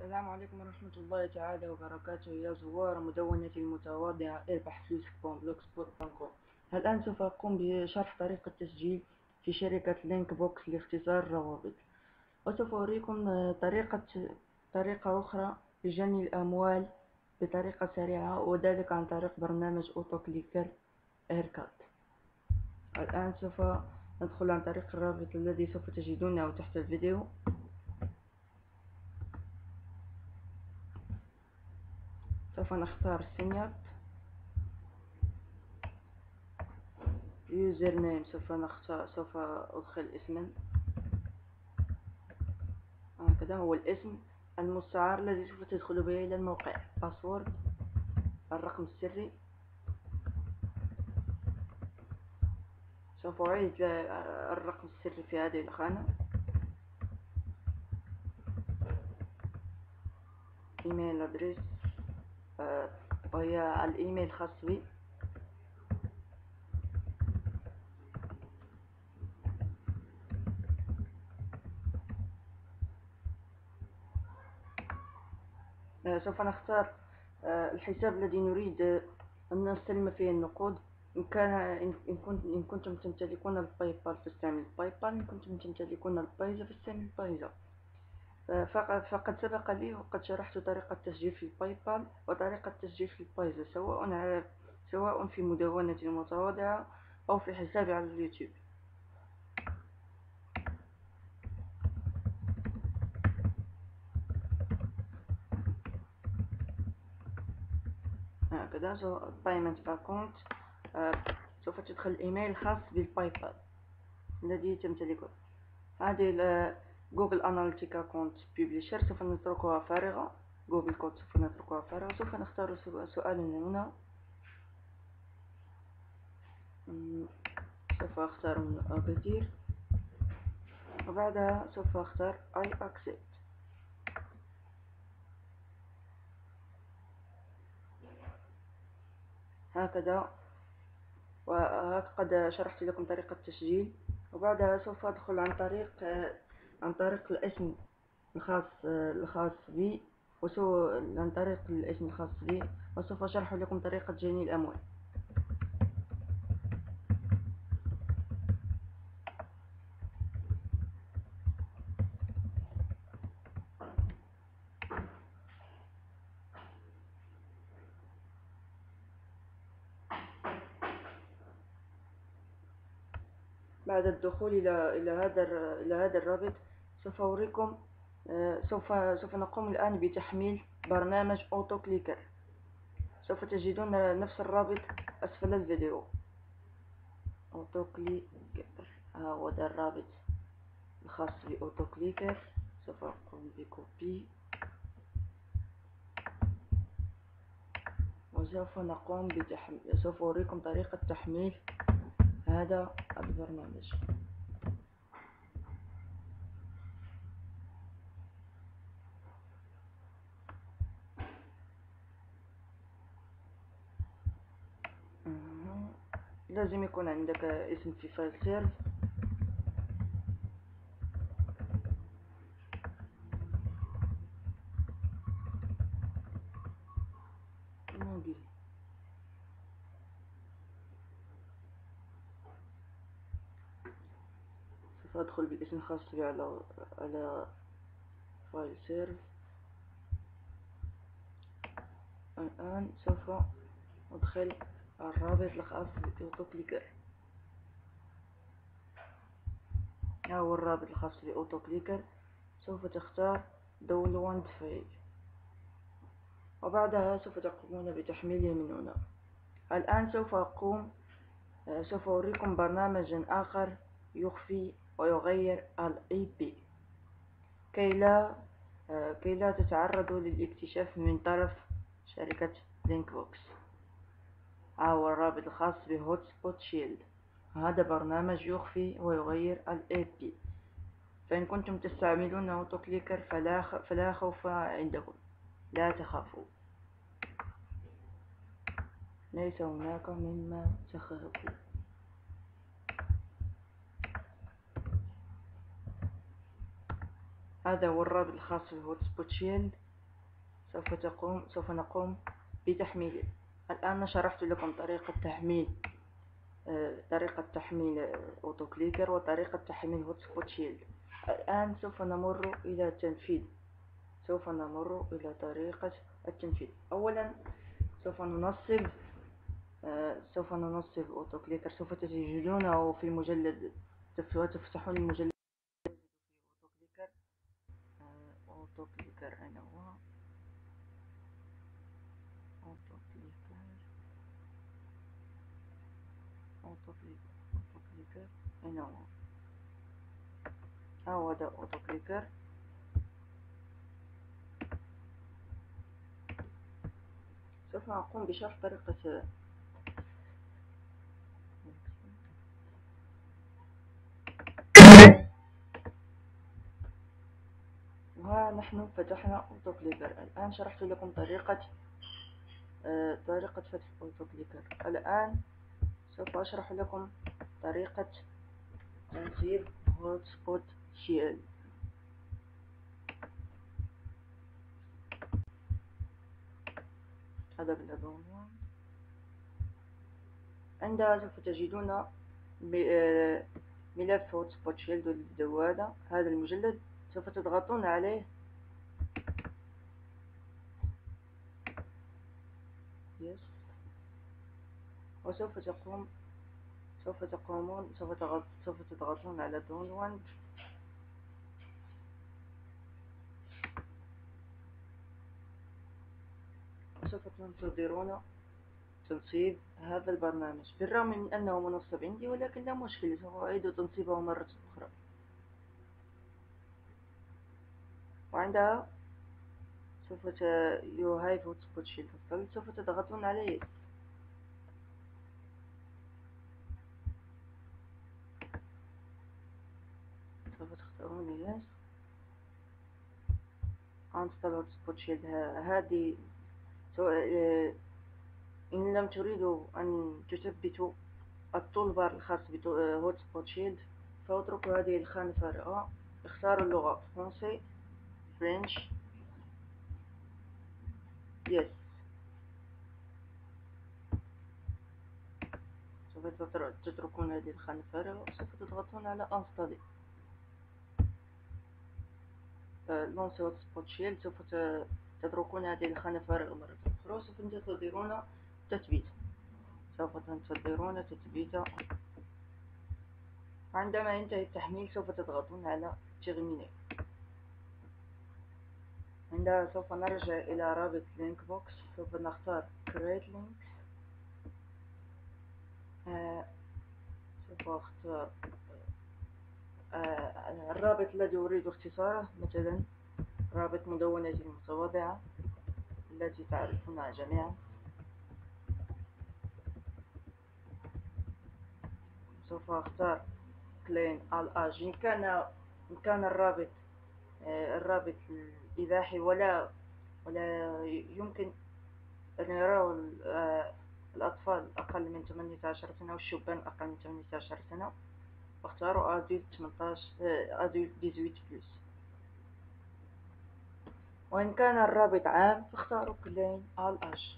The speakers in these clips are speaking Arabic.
السلام عليكم ورحمة الله تعالى وبركاته يا زوار مدونتي المتواضعة اربح فلوسك بلوك سبوت بانكو. الآن سوف أقوم بشرح طريقة تسجيل في شركة لينك بوكس لاختصار الروابط، وسوف أريكم طريقة أخرى لجني الأموال بطريقة سريعة، وذلك عن طريق برنامج أوتو كليكر إيركات. الآن سوف ندخل عن طريق الرابط الذي سوف تجدونه تحت الفيديو. سوف نختار سينياب يوزر نيم، سوف أدخل اسما، هكذا هو الاسم المستعار الذي سوف تدخل به إلى الموقع. باسورد، الرقم السري، سوف أعيد الرقم السري في هذه الخانة. إيميل أدريس، وهي الإيميل الخاص بي. سوف نختار الحساب الذي نريد أن نستلم فيه النقود. إن كنتم تمتلكون الباي بال فاستعمل الباي بال، إن كنتم تمتلكون البايزا فاستعمل البايزا. فقد سبق لي وقد شرحت طريقة التسجيل في الباي بال وطريقة التسجيل في البايزا، سواء في مدونتي المتواضعة أو في حسابي على اليوتيوب. هكذا بايمنت باكونت، سوف تدخل الإيميل الخاص بالباي بال الذي تمتلكه. هذه جوجل أناليتيكا كونت بيبليشر سوف نتركها فارغة. جوجل كود سوف نتركها فارغة. سوف نختار سؤالا هنا. سوف أختار من أغادير، وبعدها سوف أختار I accept. هكذا، وقد شرحت لكم طريقة التسجيل. وبعدها سوف أدخل عن طريق الاسم الخاص بي، عن طريق الاسم الخاص بي، وسوف أشرح لكم طريقة جني الأموال. بعد الدخول إلى هذا الرابط سوف أوريكم. سوف نقوم الآن بتحميل برنامج أوتو كليكر. سوف تجدون نفس الرابط أسفل الفيديو. أوتو كليكر، هو ده الرابط الخاص بأوتو كليكر. سوف أقوم بكوبي، سوف أوريكم طريقة تحميل هذا البرنامج. لازم يكون عندك اسم في فايل سيرف. سوف أدخل بالاسم الخاص بي على فايل سيرف. الآن سوف أدخل الرابط الخاص بأوتو كليكر. هو الرابط الخاص بأوتو كليكر. سوف تختار داونلود فايل، وبعدها سوف تقومون بتحميله من هنا. الآن سوف أوريكم برنامجا آخر يخفي ويغير IP كي لا تتعرضوا للاكتشاف من طرف شركة لينك بوكس. هو الرابط الخاص بهوت سبوت شيلد. هذا برنامج يخفي ويغير IP، فإن كنتم تستعملون أوتو كليكر فلا خوف عندكم، لا تخافوا، ليس هناك مما تخافوا. هذا هو الرابط الخاص بهوت سبوت شيلد. سوف نقوم بتحميله. الآن شرحت لكم طريقة تحميل أوتو كليكر وطريقة تحميل هوت سبوت شيلد. الآن سوف نمر إلى التنفيذ. سوف نمر إلى طريقة التنفيذ. أولا سوف ننصب أوتو كليكر. سوف تجدونه في المجلد. تفتحون المجلد أوتو كليكر. أوتو كليكر أين هو؟ أوتو كليكر أوتو كليكر أين هو؟ هذا أوتو كليكر. سوف أقوم بشرح طريقة. ونحن فتحنا أوتو كليكر. الآن شرحت لكم طريقة فتح أوتو كليكر. الآن سوف أشرح لكم طريقة تنصيب هوت سبوت شيل. هذا بالعنوان. عندها سوف تجدون ملف هوت سبوت شيلد للجوال. هذا المجلد سوف تضغطون عليه. وسوف تضغطون على داونلود. وسوف تنتظرون تنصيب هذا البرنامج. بالرغم من أنه منصب عندي، ولكن لا مشكلة، سوف أعيد تنصيبه مرة أخرى. وعندها سوف you have hotspot shield. سوف تضغطون عليه. سوف تختارون yes install hotspot shield. هذه إن لم تريدوا أن تثبتوا التولبار الخاص بهوتسبوت شيلد فاتركوا هذه الخانة فارغة. اختاروا اللغة فرنسي، فرنش، يس. سوف تتركون هذه الخانة فارغة وسوف تضغطون على انستالي لونسي هوتسبوت شيلد. سوف تتركون هذه الخانة فارغة مرة أخرى. سوف تنتظرون تثبيت. عندما ينتهي التحميل سوف تضغطون على تيرميني. عندها سوف نرجع إلى رابط لينك بوكس. سوف نختار create link. سوف أختار الرابط الذي أريد اختصاره، مثلا رابط مدونة المتواضعة التي تعرفونها جميعا. سوف أختار كلين الأج. إن كان الرابط الإباحي ولا يمكن أن يراه الأطفال أقل من 18 سنة والشبان أقل من 18 سنة، فاختاروا أدولت 18 بلس. وإن كان الرابط عام فاختاروا كلين الأج.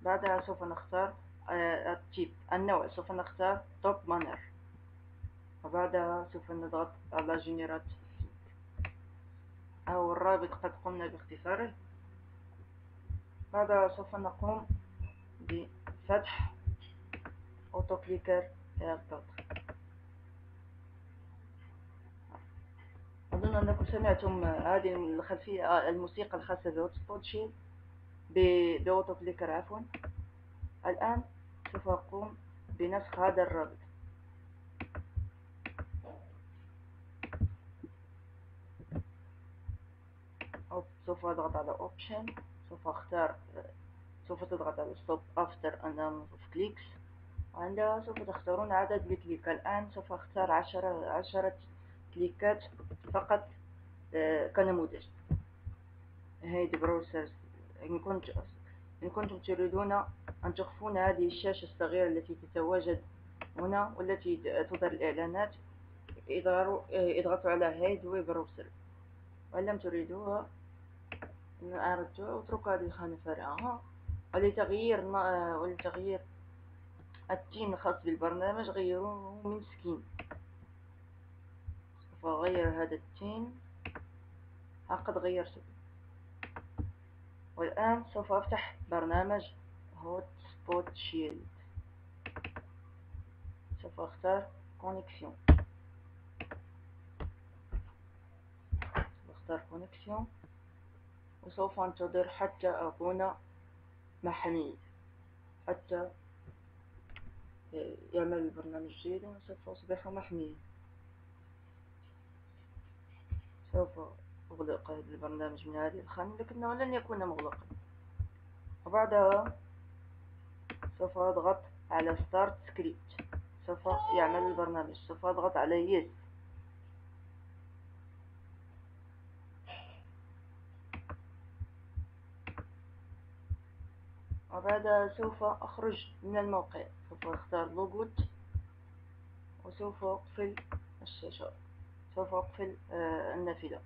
بعدها سوف نختار التيب النوع. سوف نختار توب مانر. وبعدها سوف نضغط على جنرات أو الرابط قد قمنا باختصاره. بعدها سوف نقوم بفتح أوتو كليكر ايربود. أظن أنكم سمعتم هذه الخلفية الموسيقى الخاصة بهوتسبوت شيل بأوتو كليكر عفوا. الآن سوف أقوم بنسخ هذا الرابط. سوف أضغط على Option. سوف تضغط على Stop After a number of clicks. وعندها سوف تختارون عدد الكليك. الآن سوف أختار 10 كليكات فقط كنموذج. هيد براوزرز. إن كنتم تريدون أن تخفون هذه الشاشة الصغيرة التي تتواجد هنا والتي تظهر الإعلانات، اضغطوا على هيد وبراوزر. وإن لم تريدوها أردت أترك هذه الخانة فارغة. ولتغيير التيم الخاص بالبرنامج غيروه من سكين. سوف أغير هذا التيم. قد غيرته. والآن سوف أفتح برنامج هوت سبوت شيلد. سوف أختار كونيكسيون. وسوف أنتظر حتى أكون محمي، حتى يعمل البرنامج جيدا وسوف أصبح محميا. سوف أغلق هذا البرنامج من هذه الخانة، لكنه لن يكون مغلقا. وبعدها سوف أضغط على ستارت سكريبت. سوف يعمل البرنامج. سوف أضغط على يس. وبعدها سوف أخرج من الموقع. سوف أختار لوجوت وسوف أقفل الشاشة. سوف أقفل النافذة.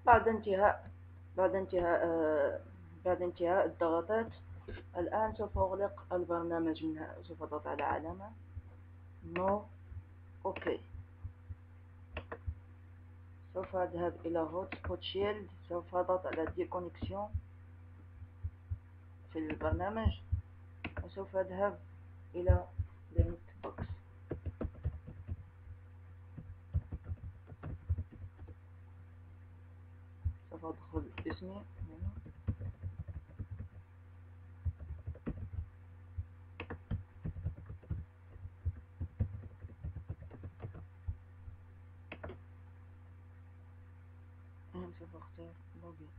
بعد انتهاء بعد انتهاء بعد انتهاء الضغطات، الآن سوف أغلق البرنامج منها. سوف أضغط على علامة نو. أوكي. سوف أذهب إلى هوت سبوت شيلد. سوف أضغط على دي كونيكسيون في البرنامج، وسوف أذهب إلى لينك بوكس. سوف أدخل اسمي هنا. سوف أختار لوجين.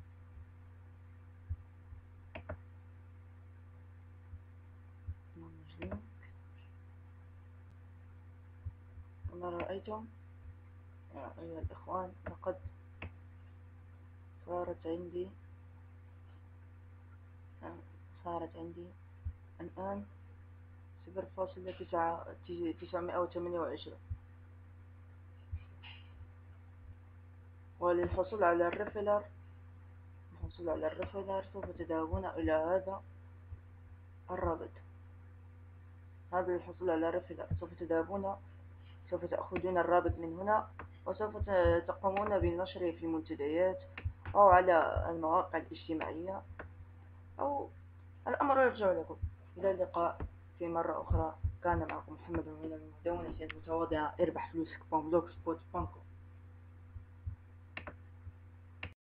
كما رأيتم أيها الإخوان، لقد صارت عندي الآن 0.928. وللحصول على الريفيلر سوف تذهبون إلى هذا الرابط. هذا للحصول على الريفيلر سوف تأخذون الرابط من هنا، وسوف تقومون بنشره في المنتديات أو على المواقع الاجتماعية، أو الأمر يرجع لكم. إلى اللقاء في مرة أخرى. كان معكم محمد من المدونة المتواضعة اربح فلوسك.